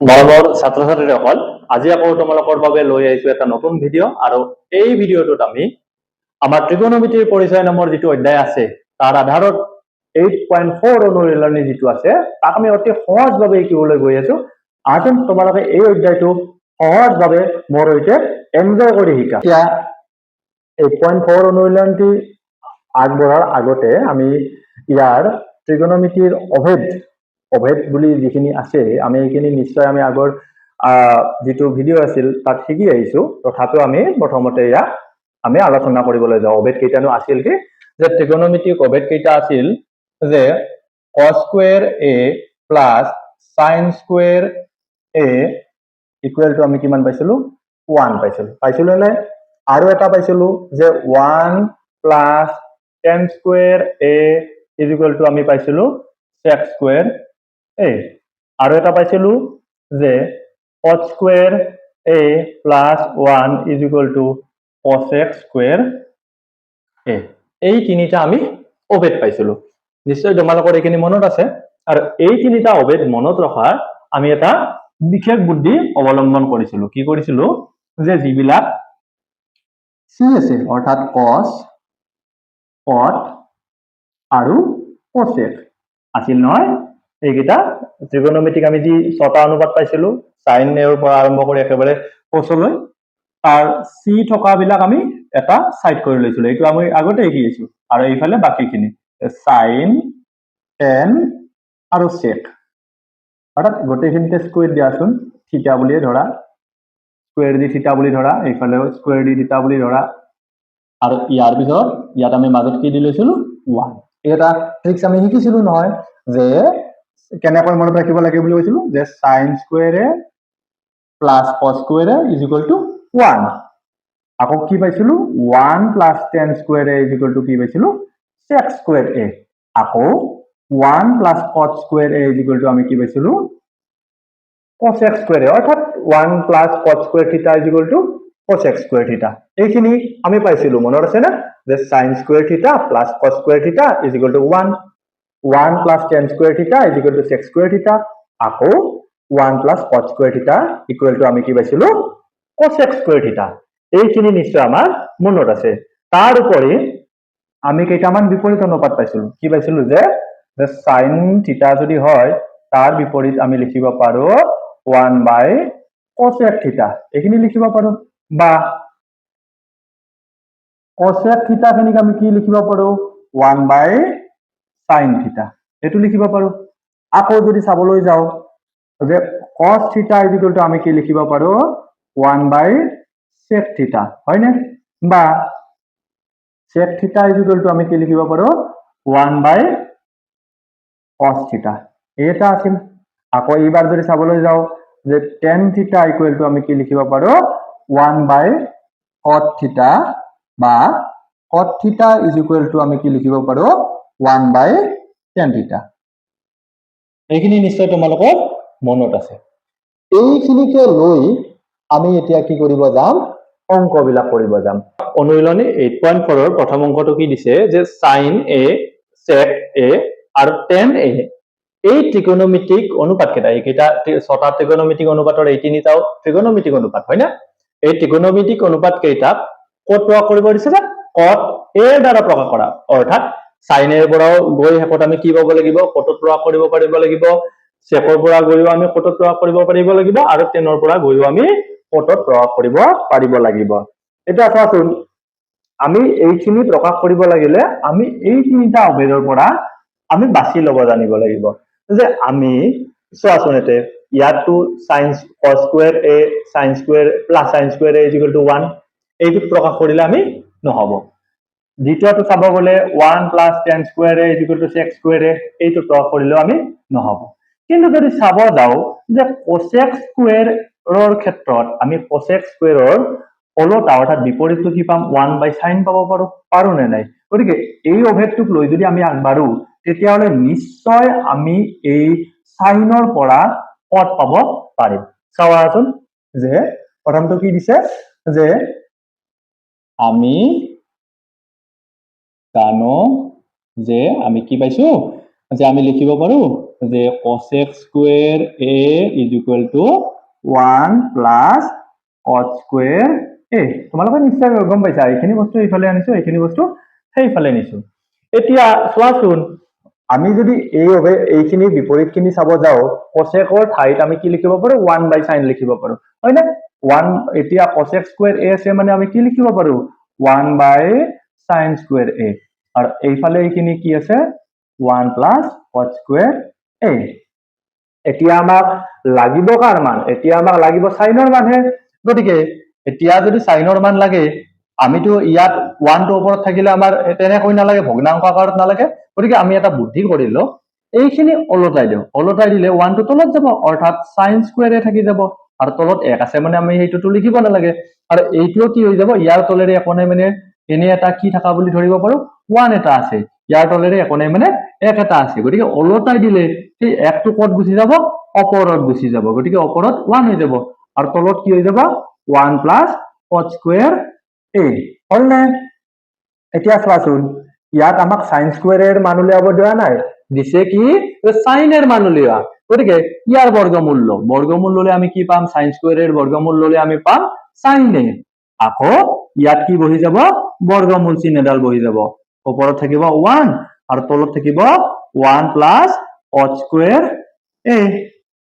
মৰমৰ ছাত্ৰ ছাত্ৰীসকল, আজি আকৌ তোমালোকৰ বাবে লৈ আহিছো এটা নতুন ভিডিঅ' আৰু এই ভিডিঅ'টোত আমি আমাৰ ত্ৰিকোণমিতিৰ পৰিচয় নামৰ যিটো অধ্যায় আছে তাৰ আধাৰত 8.4 অনুশীলনী যিটো আছে তাক আমি অতি সহজভাৱে শিকিবলৈ গৈ আছো। আজি তোমালোকে এই অধ্যায়টো সহজভাৱে মোৰ সৈতে এনজয় কৰি শিকা। এতিয়া 8.4 অনুশীলনটি আগবঢ়াৰ আগতে আমি ইয়াৰ ত্ৰিকোণমিতিৰ অভেদ বুলি যিখিনি আছে আমি এইখিনি নিশ্চয় আমি আগৰ যিটো ভিডিঅ' আছিল তাত শিকি আহিছো। তথাপিও আমি প্ৰথমতে ইয়াক আমি আলোচনা কৰিবলৈ যাওঁ। অভেদ কেইটানো আছিল কি, যে ত্ৰিকোণমিতিক অভেদ কেইটা আছিল যে cos square a plus sin square a equal to আমি কিমান পাইছিলো 1 পাইছিলো নে? আৰু এটা পাইছিলো যে 1 plus tan square a is equal to আমি পাইছিলো sec স্কয়াৰ a। আৰু এটা পাইছিলো যে cos square a plus 1 is equal two cosec square a। এই তিনিটা আমি অভেদ পাইছিলো। নিশ্চয় তোমালোকৰ এইখিনি মনত আছে। আৰু এই তিনিটা অভেদ মনত ৰখাৰ আমি এটা বিশেষ বুদ্ধি অৱলম্বন কৰিছিলো। কি কৰিছিলো, যে যিবিলাক c আছে অৰ্থাৎ cos, cot আৰু cosec আছিল নহয়, এইকেইটা ত্ৰিকোণমিতিক আমি যি 6টা অনুপাত পাইছিলো sin এৰ পৰা আৰম্ভ কৰি একেবাৰে cosলৈ, তাৰ c থকা বিলাক আমি এটা সাইড কৰি লৈছিলো। এইটো আমি আগতে শিকিছো। আৰু এইফালে বাকিখিনি sin, tan আৰু sec অৰ্থাৎ গোটেইখিনিতে স্কয়াৰ দিয়াচোন, থিটা বুলিয়ে ধৰা, স্কয়াৰ দি থিটা বুলি ধৰা, এইফালেও স্কয়াৰ দি থিটা বুলি ধৰা। আৰু ইয়াৰ পিছত ইয়াত আমি মাজত কি দি লৈছিলো 1। এটা ট্ৰিক্স আমি শিকিছিলো নহয়, যে কেনেকৈ মনত ৰাখিব লাগে বুলি কৈছিলো, যে sin square a plus cos square a is equal to 1। আকৌ কি পাইছিলো 1 plus tan square a is equal two কি পাইছিলো sec স্কয়াৰ a। আকৌ 1 plus cot square a is equal to আমি কি পাইছিলো cosec স্কয়াৰ a, অৰ্থাৎ 1 plus cot square theta is equal two cosec square থিটা। এইখিনি আমি পাইছিলো, মনত আছে না? যে sin স্কয়াৰ থিটা plus cos square theta is equal to 1, 1 plus tan square theta is equal to sec square theta, আকৌ 1 plus cot square theta equal to আমি কি পাইছিলো cosec স্কয়াৰ থিটা। এইখিনি নিশ্চয় আমাৰ মনত আছে। তাৰ উপৰি আমি কেইটামান বিপৰীত অনুপাত পাইছিলো। কি পাইছিলো, যে sin থিটা যদি হয় তাৰ বিপৰীত আমি লিখিব পাৰো 1 বাই cosec থিটা, এইখিনি লিখিব পাৰো। বা cosec থিটা খিনিক আমি কি লিখিব পাৰো 1 বাই sin থিটা, এইটো লিখিব পাৰো। আকৌ যদি চাবলৈ যাও যে cos থিটা ইজ ইকুৱেল টু আমি কি লিখিব পাৰো 1 বাই sec থিটা, হয় নে? বা sec থিটা ইজ ইকুৱেল টু আমি কি লিখিব পাৰো 1 বাই cos থিটা, এটা আছিল। আকৌ এইবাৰ যদি চাবলৈ যাও যে tan থিটা ইকুৱেল টু আমি কি লিখিব পাৰো 1 বাই cot থিটা, বা cot থিটা ইজ ইকুৱেল টু আমি কি লিখিব পাৰো 1 বাই tan থিটা। এইখিনি নিশ্চয় তোমালোকৰ মনত আছে। এইখিনিকে লৈ আমি এতিয়া কি কৰিব যাম, অংকবিলাক কৰিব যাম। অনুশীলনী 8.4 ৰ প্ৰথম অংকটো কি দিছে, যে sin a, sec a আৰু tan a এই ত্ৰিকোণমিতিক অনুপাত কেইটা, এইকেইটা 6টা ত্ৰিকোণমিতিক অনুপাতৰ এই তিনিটাও ত্ৰিকোণমিতিক অনুপাত, হয় না? এই ত্ৰিকোণমিতিক অনুপাত কেইটাক ক'ত প্ৰকাশ কৰিব দিছে, যে cot a ৰ দ্বাৰা প্ৰকাশ কৰা। অৰ্থাৎ sin a ৰ পৰাও গৈ শেষত আমি কি পাব লাগিব, cot প্ৰকাশ কৰিব পাৰিব লাগিব, sec ৰ পৰা গৈও আমি cot প্ৰকাশ কৰিব পাৰিব লাগিব, আৰু tan ৰ পৰা গৈও আমি cot প্ৰকাশ কৰিব পাৰিব লাগিব। এতিয়া চাচোন, আমি এইখিনি প্ৰকাশ কৰিব লাগিলে আমি এই তিনিটা অভেদৰ পৰা আমি বাছি ল'ব জানিব লাগিব। যে আমি চোৱাচোন, ইয়াতো sin cos square a sin square plus sin square a is equal to 1, এইটো প্ৰকাশ কৰিলে আমি নহব। দ্বিতীয়টো চাব গলে 1 plus tan square a is equal to sec square a, এইটো প্ৰকাশ কৰিলেও আমি নহব। কিন্তু যদি চাব যাও যে cosec স্কয়াৰৰ ক্ষেত্ৰত আমি cosec স্কয়াৰৰ ওলোটা অৰ্থাৎ বিপৰীতটো কি পাম 1 বাই sin পাব পাৰো নে নাই? গতিকে এই অভেদটোক লৈ যদি আমি আগবাঢ়ো তেতিয়াহলে নিশ্চয় আমি এই সাইনৰ পৰা cot পাব পাৰিম। চাওঁচোন, যে প্ৰথমটো কি দিছে, যে আমি জানো যে আমি কি পাইছো যে আমি লিখিব পাৰো যে cosec square a is equal to 1 plus cot square a তোমালোকে নিশ্চয় গম পাইছা এইখিনি বস্তু এইফালে আনিছো এইখিনি বস্তু সেইফালে নিছো এতিয়া চোৱাচোন আমি যদি এইখিনি বিপৰীতখিনি চাব যাও cosecৰ ঠাইত আমি কি লিখিব পাৰো 1 বাই sin লিখিব পাৰো হয় না 1 এতিয়া cosec স্কয়াৰ a আছে মানে আমি কি লিখিব পাৰো 1 বাই sin স্কয়াৰ a আৰু এইফালে এইখিনি কি আছে 1 প্লাস cot স্কয়াৰ a এতিয়া আমাক লাগিব কাৰ মান এতিয়া আমাক লাগিব সাইনৰ মান হে গতিকে এতিয়া যদি সাইনৰ মান লাগে আমিতো ইয়াত 1 টো ওপৰত থাকিলে আমাৰ তেনেকৈ নালাগে ভগ্নাংশ আকাৰত নালাগে গতিকে আমি এটা বুদ্ধি কৰিলো এইখিনি ওলটাই দিও ওলটাই দিলে 1 টো তলত যাব অৰ্থাৎ sin স্কয়াৰ এ থাকি যাব আৰু তলত 1 আছে মানে আমি এইটোটো লিখিব নালাগে আৰু এইটো কি হৈ যাব ইয়াৰ তলেৰে একোনে মানে এনে এটা কি থাকা বুলি ধৰিব পাৰো 1 এটা আছে ইয়াৰ তলেৰে একোনে মানে 1 এটা আছে গতিকে ওলটাই দিলে এই 1 টো কত গুছি যাব ওপৰত গুছি যাব গতিকে ওপৰত 1 হৈ যাব আৰু তলত কি হৈ যাব 1 প্লাস cot স্কয়াৰ a হল না এতিয়া চোৱাচোন ইয়াত আমাক sin স্কয়ার এর মান উলিয়াব দিয়া নাই দিছে কি sin এর মান উলিয়া গতিকে ইয়াৰ বৰ্গমূল ললে আমি কি পাম sin স্কয়াৰ এৰ বৰ্গমূল ললে আমি পাম sin a আকৌ ইয়াত কি বহি যাব বৰ্গমূল চিহ্ন এডাল বহি যাব ওপৰত থাকিব 1 আৰু তলত থাকিব 1 প্লাস cot স্কয়াৰ a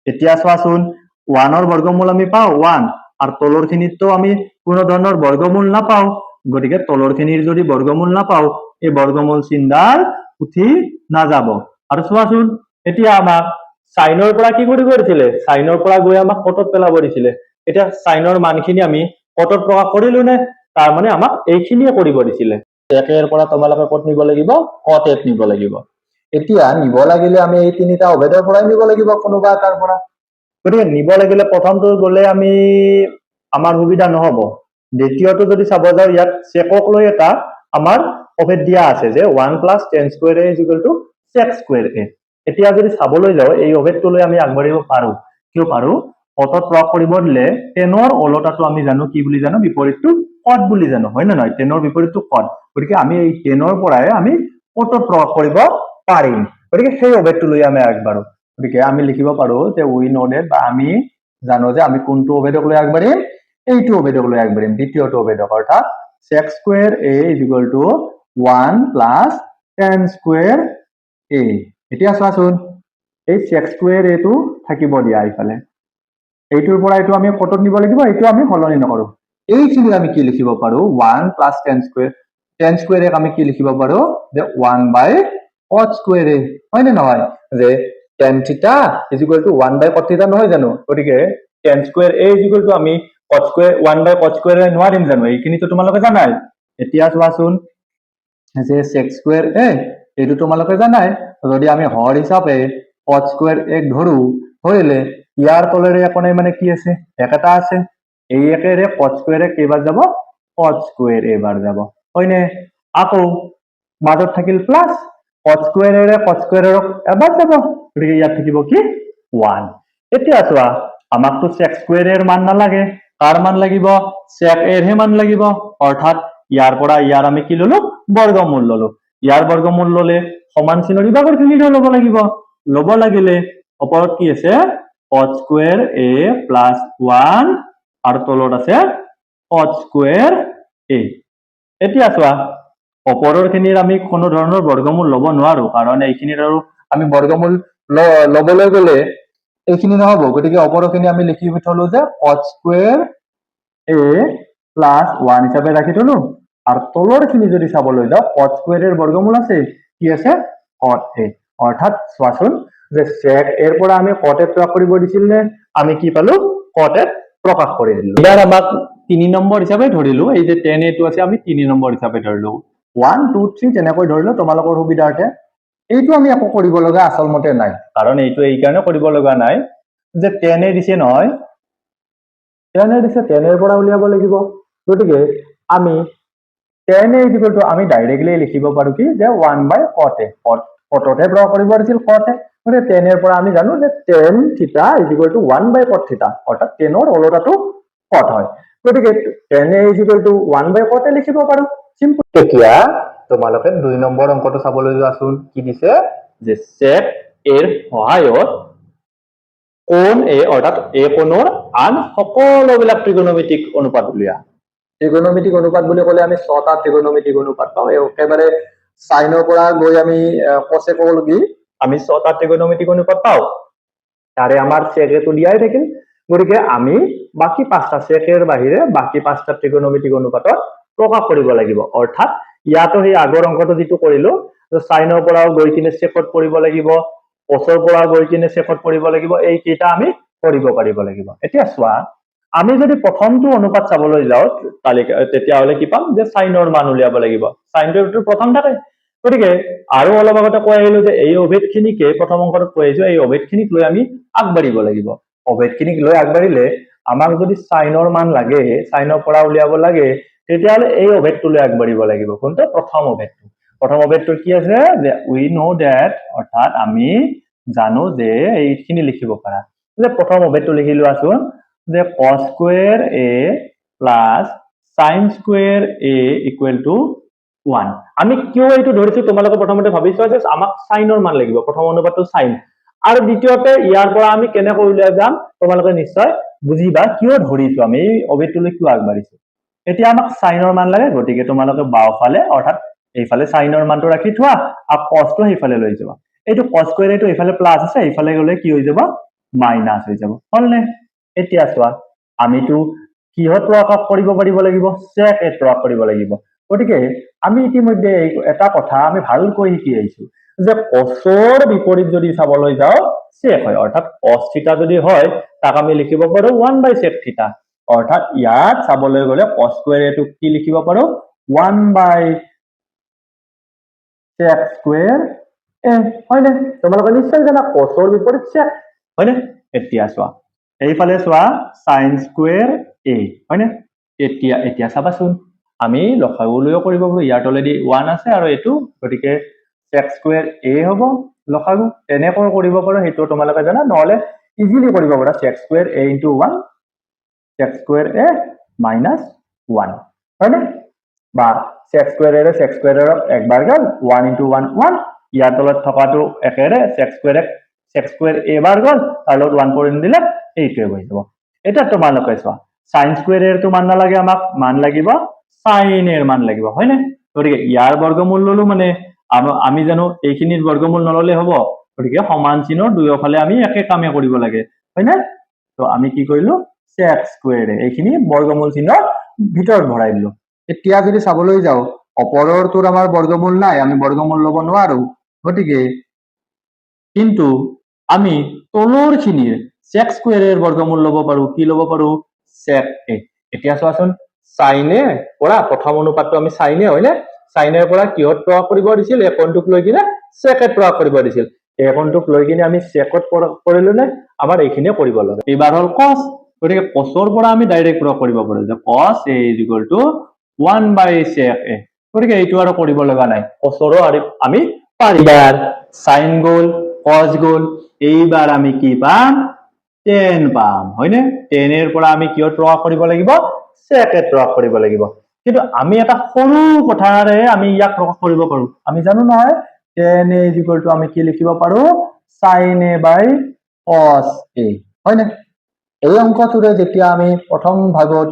এতিয়া চোৱাচোন 1 ৰ বৰ্গমূল আমি পাও 1 আৰু তলৰ খিনিতো আমি কোনো ধৰণৰ বৰ্গমূল নাপাও গতিকে তলৰ খিনিৰ যদি বৰ্গমূল নাপাও এই বৰ্গমূল চিহ্নডাল উঠি না যাব আৰু চোৱাচোন এতিয়া আমাক সাইনৰ পৰা কি কৰিব দিছিলে সাইনৰ পৰা গৈ আমাক কটত পেলাব দিছিলে এতিয়া সাইনৰ মানখিনি আমি কটত প্ৰকাশ কৰিলো নে তাৰ মানে আমাক এইখিনিয়ে কৰিব দিছিলে একেৰ পৰা তোমালোকে কত নিব লাগিব কটেত নিব লাগিব এতিয়া নিব লাগিলে আমি এই তিনিটা অভেদৰ পৰাই নিব লাগিব কোনোবা এটাৰ পৰা গতিকে নিব লাগিলে প্ৰথমটো গলে আমি আমাৰ সুবিধা নহব দ্বিতীয়টো যদি চাব যাও ইয়াত চেকক লৈ এটা আমাৰ অভেদ দিয়া আছে যে 1 plus tan square a sec square a এতিয়া যদি চাবলৈ যাও এই অভেদটো লৈ আমি আগবাঢ়িব পাৰো কিয় পাৰো কটত প্ৰয়োগ কৰিব দিলে tan ৰ ওলটাটো আমি জানো কি বুলি জানো বিপৰীতটো cot বুলি জানো হয় না নহয় tan ৰ বিপৰীতটো cot গতিকে আমি এই tan ৰ পৰাই আমি কটত প্ৰয়োগ কৰিব পাৰিম গতিকে সেই অভেদটো লৈ আমি আগবাঢ়ো গতিকে আমি লিখিব পাৰো যে উই নো দ্যাট বা আমি জানো যে আমি কোনটো অভেদক লৈ আগবাঢ়িম এইটো অভেদক লৈ আগবাঢ়িম দ্বিতীয়টো অভেদক অৰ্থাৎ sec square a 1 plus tan square a এতিয়া চোৱাচোন এই sec স্কয়াৰ a টো থাকিব দিয়া ইফালে এইটোৰ পৰা এইটো আমি কটত নিব লাগিব এইটো আমি হলনি নকৰো এইখিনি আমি কি লিখিব পাৰো 1 প্লাস tan স্কয়াৰ a আমি কি লিখিব পাৰো যে 1 বাই cot স্কয়ার a হয় না নহয় যে tan থিটা 1 বাই cot থিটা নহয় জানো গতিকে tan স্কয়ার a আমি cot square 1 by cot square a নোৱাৰিম জানো এইখিনি তো তোমালোকে জানাই এতিয়া চোৱাচোন যে sec স্কয়াৰ a এইটো তোমালোকে জানাই যদি আমি হৰ হিচাপে cot স্কয়াৰ a ধৰো হইলে ইয়াৰ তলেৰে একোনে মানে কি আছে একটা আছে এই একেৰে cot স্কয়াৰ a কেইবাৰ যাব cot স্কয়াৰ a বাৰ যাব হয়নে আকৌ মাজত থাকিল প্লাস cot স্কয়াৰ এৰে cot স্কয়াৰ এবাৰ যাব গতিকে ইয়াত থাকিব কি 1 এতিয়া চোৱা আমাকতো sec স্কয়াৰ এৰ মান নালাগে কাৰ মান লাগিব sec এৰ হে মান লাগিব অৰ্থাৎ ইয়াৰ পৰা ইয়াৰ আমি কি ললো বৰ্গমূল ললো ইয়াৰ বৰ্গমূল ললে সমান চিহ্নৰ বিভাগৰ খিনি লব লাগিলে ওপৰত কি আছে cot স্কয়াৰ a প্লাস 1 আৰু তলত আছে cot স্কয়াৰ a এতিয়া চোৱা ওপৰৰ খিনিৰ আমি কোনো ধৰণৰ বৰ্গমূল লব নোৱাৰো কাৰণ এইখিনিৰ আৰু আমি বৰ্গমূল লবলৈ গলে এইখিনি নহব গতিকে ওপৰৰ খিনি আমি লিখি থলো যে cot স্কয়াৰ a প্লাস 1 হিচাপে ৰাখি থলো আৰু তলৰ খিনি যদি চাবলৈ যাও cot স্কয়াৰ এৰ বৰ্গমূল আছে কি আছে cot a অৰ্থাৎ চোৱাচোন যে sec এৰ পৰা আমি cot এ প্ৰকাশ কৰিব দিছিল নে আমি কি পালো cot এ প্ৰকাশ কৰি দিলো ইয়াৰ আমাক 3 নম্বৰ হিচাপে ধৰিলো এই যে tan a টো আছে আমি 3 নম্বৰ হিচাপে ধৰিলো 1 2 3 তেনেকৈ ধৰিলো তোমালোকৰ সুবিধাৰ্থে এইটো আমি আকৌ কৰিব লগা আসল মতে নাই কাৰণ এইটো এই কাৰণে কৰিব লগা নাই যে tan a দিছে নহয় tan a দিছে tan এর পৰা উলিয়াব লাগিব গতিকে আমি tan a আমি ডাইৰেক্টলি লিখিব পাৰো কি যে 1 বাই cot a cotতে প্ৰয়োগ কৰিব দিছিল cot a গতিকে tan এৰ পৰা আমি জানো যে tan থিটা 1 বাই cot থিটা অৰ্থাৎ tan ৰ ওলটাটো cot হয় গতিকে tan a 1 by cot a লিখিব পাৰো সিম্পল এতিয়া তোমালোকে 2 নম্বৰ অংকটো চাবলৈ যোৱাচোন কি দিছে যে sec এৰ সহায়ত কোণ এ অৰ্থাৎ এ কোণৰ আন সকলোবিলাক ত্ৰিকোণমিতিক অনুপাত উলিওৱা ত্ৰিকোণমিতিক অনুপাত বুলি ক'লে আমি 6টা ত্ৰিকোণমিতিক অনুপাত পাওঁ একেবাৰে সাইনৰ পৰা গৈ আমি কোসেকলৈকে আমি 6টা ত্ৰিকোণমিতিক অনুপাত পাওঁ তাৰে আমাৰ sec এটো দিয়াই থাকিল গতিকে আমি বাকি 5টা sec এৰ বাহিৰে বাকি 5টা ত্ৰিকোণমিতিক অনুপাতত প্ৰকাশ কৰিব লাগিব অৰ্থাৎ ইয়াতো সেই আগৰ অংকটো যেটো কৰিলো সাইনৰ পৰা গৈ কিনে secত পৰিব লাগিব cosৰ পৰা গৈ কিনে secত পৰিব লাগিব এই কেইটা আমি কৰিব পাৰিব লাগিব এতিয়া চোৱা আমি যদি প্ৰথমটো অনুপাত চাবলৈ যাও তালিকা তেতিয়া হলে কি পাম যে সাইনৰ মান উলিয়াব লাগিব সাইনটো প্ৰথম থাকে গতিকে আৰু অলপ আগতে কৈ আহিলো যে এই অভেদখিনিকে প্ৰথম অংকত কৈ আহিছো এই অভেদখিনিক লৈ আমি আগবাঢ়িব লাগিব অভেদখিনিক লৈ আগবাঢ়িলে আমাক যদি সাইনৰ মান লাগে সাইনৰ পৰা উলিয়াব লাগে তেতিয়া হলে এই অভেদটো লৈ আগবাঢ়িব লাগিব কোনটো প্ৰথম অভেদটো কি আছে যে উই নো দ্যাট অৰ্থাৎ আমি জানো যে এইখিনি লিখিব পাৰা যে প্ৰথম অভেদটো লিখিলো আছো যে cos square a plus sin square a equal to 1 আমি কিয় এইটো ধৰিছো তোমালোকে প্ৰথমতে ভাবিছো যে আমাক সাইনৰ মান লাগিব প্ৰথম অনুপাতটো সাইন আৰু দ্বিতীয়তে ইয়াৰ পৰা আমি কেনেকৈ উলিয়াই যাম তোমালোকে নিশ্চয় বুজিবা কিয় ধৰিছো আমি এই অভেদটোলৈ কিয় আগবাঢ়িছো এতিয়া আমাক সাইনৰ মান লাগে গতিকে তোমালোকে বাওফালে অৰ্থাৎ এইফালে সাইনৰ মানটো ৰাখি থোৱা আৰু cosটো এইফালে লৈ যাবা এইটো cos square এটো এইফালে প্লাস আছে এইফালে গলে কি হৈ যাব মাইনাস হৈ যাব হলনে এতিয়া চোৱা আমিটো কিহত প্ৰকাশ কৰিব পাৰিব লাগিব sec এ প্ৰকাশ কৰিব লাগিব গতিকে আমি ইতিমধ্যে এটা কথা আমি ভালকৈ শিকি আহিছো যে cosৰ বিপৰীত যদি চাবলৈ যাও sec হয় অৰ্থাৎ cos θ যদি হয় তাক আমি লিখিব পাৰো 1/sec θ অৰ্থাৎ ইয়াত চাবলৈ গলে cos square এটো কি লিখিব পাৰো 1/sec square a হয়নে তোমালোকে নিশ্চয় জানা cosৰ বিপৰীত sec হয়নে এতিয়া চোৱা এইফালে চোৱা sin square a হয়নে এতিয়া চাবাচোন আমি লসাগুলৈও কৰিব পাৰো ইয়াত অলৰেডি 1 আছে আৰু এটো গতিকে sec square a হ'ব লসাগু এনেকৈ কৰিব পাৰো হেতু তোমালোকে জানা নহলে ইজিলি কৰিব পাৰা sec square a into 1 sec square a minus 1 হয়নে বা sec square a sec square a একবাৰ গল 1 into 1 1 ইয়াৰ তলত থকাটো একেৰে sec square a বাৰ গল তাৰ লগত 1 কৰি দিলে এইটোৱে হৈ যাব এটা তোমালোকে চোৱা sin square এর তো মান নালাগে আমাক মান লাগিব sin এর মান লাগিব হয়নে গতিকে ইয়াৰ বৰ্গমূল ললো মানে আমি জানো এইখিনিৰ বৰ্গমূল নললে হ'ব গতিকে সমান চিনৰ দুয়োফালে আমি একে কামে কৰিব লাগে হয়নে তো আমি কি কৰিলো sec square এইখিনি বৰ্গমূল চিনৰ ভিতৰত ভৰাই দিলো এতিয়া যদি চাবলৈ যাও অপৰৰটোৰ আমাৰ বৰ্গমূল নাই আমি বৰ্গমূল লব নোৱাৰো গতিকে কিন্তু আমি তলৰখিনিৰ sec square এৰ বৰ্গমূল লব পাৰো কি লব পাৰো sec a এতিয়া চোৱাচোন sin এ পৰা প্ৰথম অনুপাতটো আমি sin এ হয়নে sin এৰ পৰা কিহত প্ৰকাশ কৰিব দিছিল এই কোণটোক লৈ কিনে sec এ প্ৰকাশ কৰিব দিছিল এই কোণটোক লৈ কিনে আমি sec ত কৰিলো নে আমাৰ এইখিনিয়ে কৰিব লাগে এবাৰ হল cos গতিকে cosৰ পৰা আমি ডাইৰেক্ট প্ৰকাশ কৰিব পাৰো যে cos a = 1/sec a গতিকে এইটো আৰু কৰিব লগা নাই cosৰো আমি পাৰিবাৰ sin গল cos গল এইবাৰ আমি কি পাম tan পাম হয়নে tan এৰ পৰা আমি কিহত প্ৰকাশ কৰিব লাগিব sec এ প্ৰকাশ কৰিব লাগিব কিন্তু আমি এটা সৰু কথাৰে আমি ইয়াক প্ৰকাশ কৰিব পাৰো আমি জানো নহয় tan a = আমি কি লিখিব পাৰো sin a / cos a হয়নে এই অংকটোৰে যেতিয়া আমি প্ৰথম ভাগত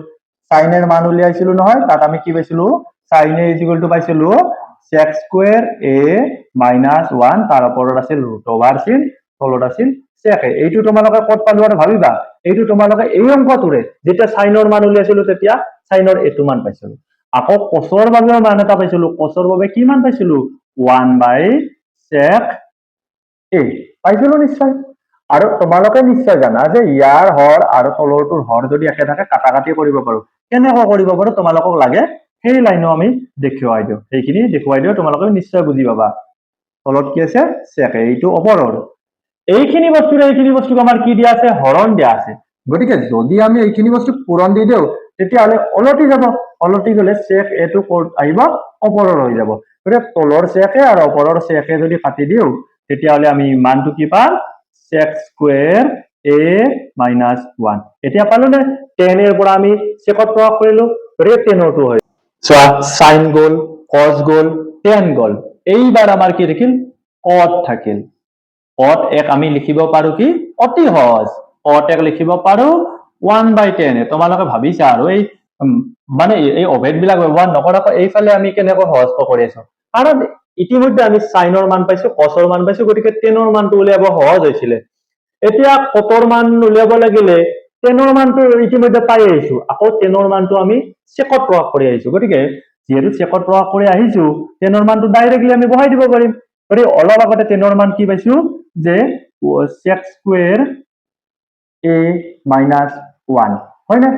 sin এর মান উলিয়াইছিলো নহয় তাত আমি কি পাইছিলো sin a = পাইছিলো sec square a minus 1 তাৰ ওপৰত আছিল √over চিন তলত আছিল sec a এইটো তোমালোকে কত পালো আৰু ভাবিবা এইটো তোমালোকে এই অংকটোৰে যেতিয়া সাইনৰ মান উলিয়াইছিলো তেতিয়া সাইনৰ এটো মান পাইছিলো আকৌ cosৰ বাবে মান এটা পাইছিলো cosৰ বাবে কি মান পাইছিলো 1/sec a পাইছিলো নিশ্চয় আৰু তোমালোকে নিশ্চয় জানা যে ইয়াৰ হৰ আৰু তলৰটোৰ হৰ যদি একে থাকে কাটাকাটি কৰিব পাৰো কেনেকৈ কৰিব পাৰো তোমালোকক লাগে সেই লাইনও আমি দেখুৱাই দিও সেইখিনি দেখুৱাই দিও তোমালোকে নিশ্চয় বুজি পাবা তলত কি আছে sec a এইটো ওপৰৰ এইখিনি বস্তুক আমাৰ কি দিয়া আছে হৰণ দিয়া আছে গতিকে যদি আমি এইখিনি বস্তু পূৰণ দি দিও তেতিয়া হলে অলটি যাব অলটি গলে sec a টো আহিব ওপৰৰ হৈ যাব গতিকে তলৰ sec a আৰু ওপৰৰ sec a যদি কাটি দিও তেতিয়া হলে আমি মানটো কি পাম sec square a minus 1 এতিয়া পালো নে tan এর পৰা আমি sec ত প্ৰকাশ কৰিলো গতিকে tan টো হয় চোৱা sin গল cos গল tan গল এইবাৰ আমাৰ কি দেখিল cot থাকিল cot 1 আমি লিখিব পাৰো কি অতি সহজ cot 1 লিখিব পাৰো 1/10 তোমালোকে ভাবিছা আৰু এই মানে এই অভেদ বিলাক ব্যৱহাৰ নকৰাকৈ এইফালে আমি কেনেকৈ সহজ কৰি আছো কাৰণ ইতিমধ্যে আমি সাইনৰ মান পাইছো cosৰ মান পাইছো গতিকে tanৰ মানটো উলিয়াব সহজ হৈছিল এতিয়া cotৰ মান উলিয়াব লাগিলে tanৰ মানটো ইতিমধ্যে পাই আহিছো আকৌ tanৰ মানটো আমি secত প্ৰয়োগ কৰি আহিছো গতিকে যেহেতু secত প্ৰয়োগ কৰি আহিছো tanৰ মানটো ডাইৰেক্টলি আমি বহাই দিব পাৰিম গতিকে অলপ আগতে tanৰ মান কি পাইছো যে sec স্কয়াৰ a minus 1 হয় না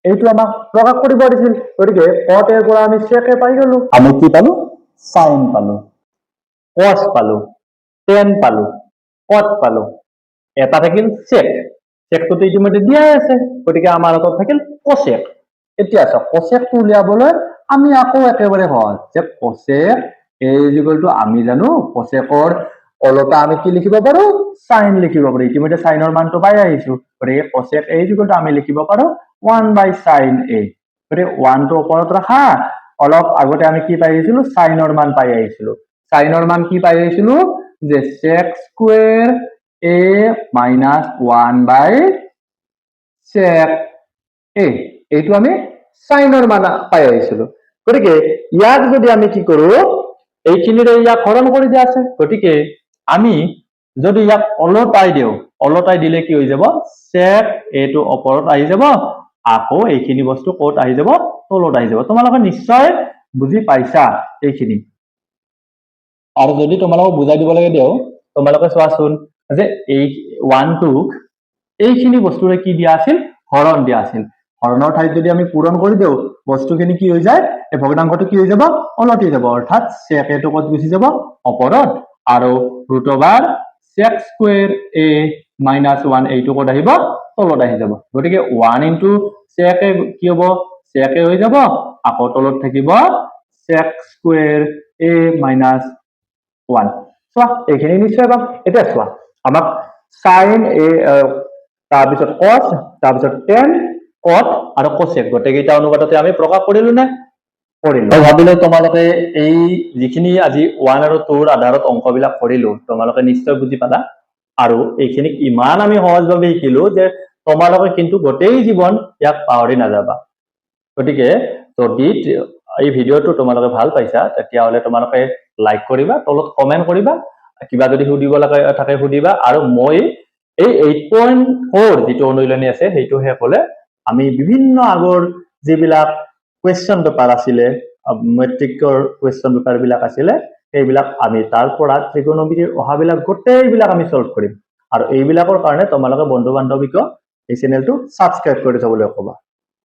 এইটো আমাক প্ৰকাশ কৰিব দিছিল গতিকে cot এৰ পৰা আমি sec এ পাই গলো আমি কি পালো sin পালো cos পালো tan পালো cot পালো এটা থাকিল sec secটো ইতিমধ্যে দিয়া আছে গতিকে আমাৰ হাতত থাকিল cosec এতিয়া আছে cosec টো উলিয়াবলৈ আমি আকৌ একেবাৰে সহজ যে cosec a আমি জানো cosecৰ অলটা আমি কি লিখিব পাৰো sin লিখিব পাৰো ইতিমধ্যে sinৰ মানটো পাই আহিছো গতিকে cosec a আমি লিখিব পাৰো 1/sin a গতিকে 1 টো ওপৰত ৰাখা অলপ আগতে আমি কি পাই আহিছিলো sinৰ মান পাই আহিছিলো sinৰ মান কি পাই আহিছিলো যে sec square a minus 1/sec a এইটো আমি sinৰ মান পাই আহিছিলো গতিকে ইয়াক যদি আমি কি কৰো এইখিনিৰে ইয়াক হৰণ কৰি দিয়া আছে গতিকে আমি যদি ইয়াক অলটাই দিলে কি হৈ যাব sec a টো ওপৰত আহি যাব আকৌ এইখিনি বস্তু ক'ত আহি যাব তলত আহি যাব তোমালোকে নিশ্চয় বুজি পাইছা এইখিনি আৰু যদি তোমালোকক বুজাই দিব লাগে দিও তোমালোকে চোৱাচোন যে এই 1 টোক এইখিনি বস্তুৰে কি দিয়া আছিল হৰণ দিয়া আছিল হৰণৰ ঠাইত যদি আমি পূৰণ কৰি দিও বস্তুখিনি কি হৈ যায় এই ভগ্নাংশটো কি হৈ যাব অলটি যাব অৰ্থাৎ sec a টো কত গুচি যাব ওপৰত আৰু √sec স্কয়াৰ a minus 1 এইটো কত আহিব তলত আহি যাব গতিকে 1 into sec a কি হ'ব sec a হৈ যাব আকৌ তলত থাকিব sec স্কয়াৰ a minus 1 চোৱা এইখিনি নিশ্চয় পাম এতিয়া চোৱা আমাক sin a তাৰপিছত cos তাৰপিছত tan cot আৰু cosec গোটেইকেইটা অনুপাততে আমি প্ৰকাশ কৰিলো না কৰিলো ভাবিলে তোমালোকে এই যিখিনি আজি 1 আৰু 2 ৰ আধাৰত অংকবিলাক কৰিলো তোমালোকে নিশ্চয় বুজি পালা আৰু এইখিনিক ইমান আমি সহজভাৱে শিকিলো যে তোমালোকে কিন্তু গোটেই জীৱন ইয়াক পাহৰি নাযাবা গতিকে যদি এই ভিডিওটো তোমালোকে ভাল পাইছা তেতিয়াহলে তোমালোকে লাইক কৰিবা তলত কমেন্ট কৰিবা কিবা যদি সুধিব লাগে থাকে সুধিবা আৰু মই এই 8.4 যেটো অনুশীলনী আছে সেইটো হে হলে আমি বিভিন্ন আগৰ যিবিলাক কোৱেশ্চন পেপাৰ আছিলে মেট্ৰিকৰ কোৱেশ্চন পেপাৰ বিলাক আছিলে এইবিলাক আমি তাৰ পৰা ত্ৰিকোণমিতিৰ অহাবিলাক গোটেইবিলাক আমি সলভ কৰিম আৰু এইবিলাকৰ কাৰণে তোমালোকে বন্ধু বান্ধৱীক এই চেনেলটো সাবস্ক্ৰাইব কৰি থবলৈ ক'বা